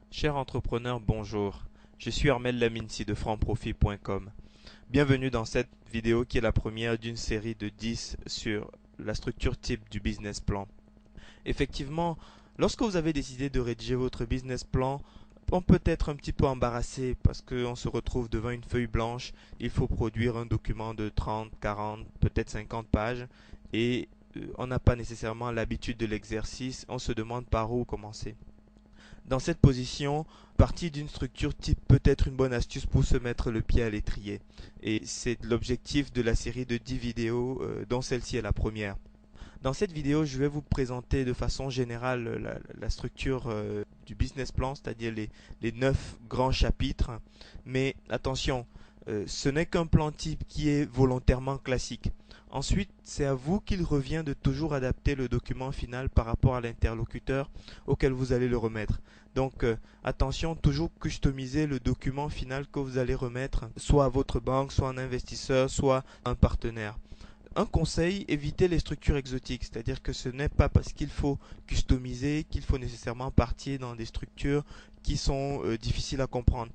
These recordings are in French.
Cher entrepreneur, bonjour. Je suis Armel Laminci de franprofit.com. Bienvenue dans cette vidéo qui est la première d'une série de 10 sur la structure type du business plan. Effectivement, lorsque vous avez décidé de rédiger votre business plan, on peut être un petit peu embarrassé parce qu'on se retrouve devant une feuille blanche. Il faut produire un document de 30, 40, peut-être 50 pages et on n'a pas nécessairement l'habitude de l'exercice. On se demande par où commencer. Dans cette position, partie d'une structure type peut être une bonne astuce pour se mettre le pied à l'étrier. Et c'est l'objectif de la série de 10 vidéos dont celle-ci est la première. Dans cette vidéo, je vais vous présenter de façon générale la structure du business plan, c'est-à-dire les 9 grands chapitres. Mais attention, ce n'est qu'un plan type qui est volontairement classique. Ensuite, c'est à vous qu'il revient de toujours adapter le document final par rapport à l'interlocuteur auquel vous allez le remettre. Donc attention, toujours customiser le document final que vous allez remettre, soit à votre banque, soit à un investisseur, soit à un partenaire. Un conseil, évitez les structures exotiques, c'est-à-dire que ce n'est pas parce qu'il faut customiser qu'il faut nécessairement partir dans des structures qui sont difficiles à comprendre.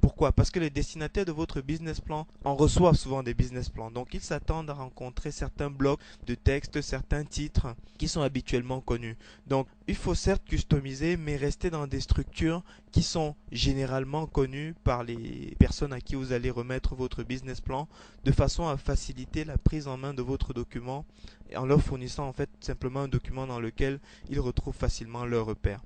Pourquoi? Parce que les destinataires de votre business plan en reçoivent souvent des business plans. Donc ils s'attendent à rencontrer certains blocs de texte, certains titres qui sont habituellement connus. Donc il faut certes customiser, mais rester dans des structures qui sont généralement connues par les personnes à qui vous allez remettre votre business plan, de façon à faciliter la prise en main de votre document en leur fournissant en fait simplement un document dans lequel ils retrouvent facilement leurs repères.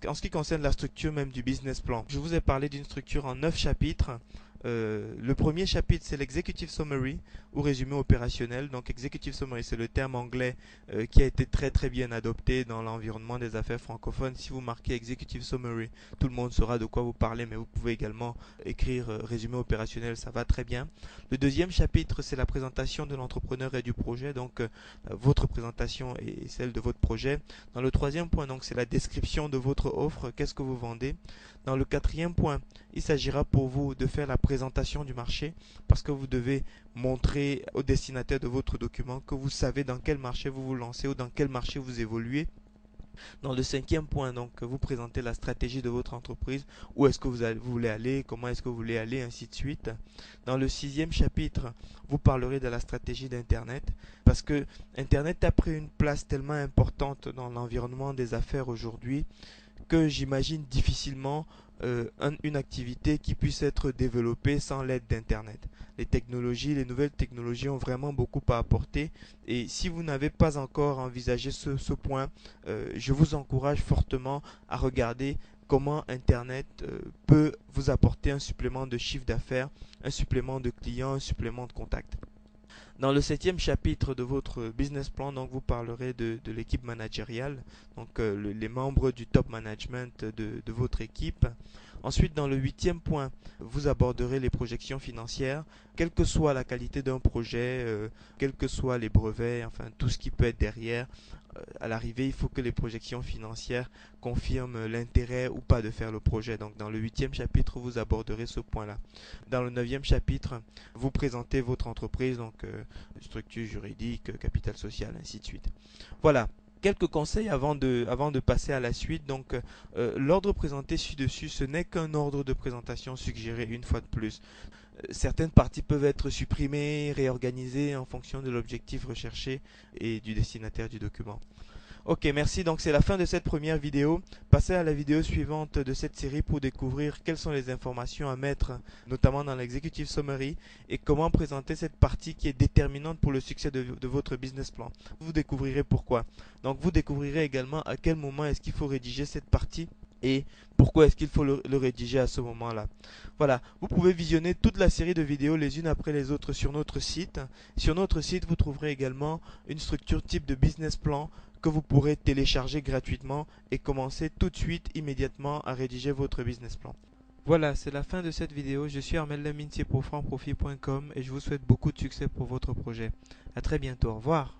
En ce qui concerne la structure même du business plan, je vous ai parlé d'une structure en 9 chapitres. Le premier chapitre, c'est l'Executive Summary ou résumé opérationnel. Donc Executive Summary, c'est le terme anglais qui a été très bien adopté dans l'environnement des affaires francophones. Si vous marquez Executive Summary, tout le monde saura de quoi vous parlez, mais vous pouvez également écrire résumé opérationnel, ça va très bien. Le deuxième chapitre, c'est la présentation de l'entrepreneur et du projet, donc votre présentation et celle de votre projet. Dans le troisième point, donc, c'est la description de votre offre, qu'est-ce que vous vendez. Dans le quatrième point, il s'agira pour vous de faire la présentation du marché parce que vous devez montrer au destinataire de votre document que vous savez dans quel marché vous vous lancez ou dans quel marché vous évoluez. Dans le cinquième point, donc, vous présentez la stratégie de votre entreprise, où est-ce que vous voulez aller, comment est-ce que vous voulez aller, ainsi de suite. Dans le sixième chapitre, vous parlerez de la stratégie d'Internet, parce que Internet a pris une place tellement importante dans l'environnement des affaires aujourd'hui que j'imagine difficilement une activité qui puisse être développée sans l'aide d'Internet. Les nouvelles technologies ont vraiment beaucoup à apporter et si vous n'avez pas encore envisagé ce point, je vous encourage fortement à regarder comment Internet peut vous apporter un supplément de chiffre d'affaires, un supplément de clients, un supplément de contacts. Dans le septième chapitre de votre business plan, donc, vous parlerez de l'équipe managériale, donc les membres du top management de votre équipe. Ensuite, dans le huitième point, vous aborderez les projections financières, quelle que soit la qualité d'un projet, quels que soient les brevets, enfin tout ce qui peut être derrière. À l'arrivée, il faut que les projections financières confirment l'intérêt ou pas de faire le projet. Donc dans le huitième chapitre, vous aborderez ce point-là. Dans le neuvième chapitre, vous présentez votre entreprise, donc structure juridique, capital social, ainsi de suite. Voilà. Quelques conseils avant de passer à la suite. Donc, l'ordre présenté ci-dessus, ce n'est qu'un ordre de présentation suggéré une fois de plus. Certaines parties peuvent être supprimées, réorganisées en fonction de l'objectif recherché et du destinataire du document. Ok, merci. Donc c'est la fin de cette première vidéo. Passez à la vidéo suivante de cette série pour découvrir quelles sont les informations à mettre, notamment dans l'executive summary, et comment présenter cette partie qui est déterminante pour le succès de votre business plan. Vous découvrirez pourquoi. Donc vous découvrirez également à quel moment est-ce qu'il faut rédiger cette partie et pourquoi est-ce qu'il faut le rédiger à ce moment-là. Voilà, vous pouvez visionner toute la série de vidéos les unes après les autres sur notre site. Sur notre site, vous trouverez également une structure type de business plan que vous pourrez télécharger gratuitement et commencer tout de suite, immédiatement, à rédiger votre business plan. Voilà, c'est la fin de cette vidéo. Je suis Armel Lamintier pour franprofit.com et je vous souhaite beaucoup de succès pour votre projet. À très bientôt. Au revoir.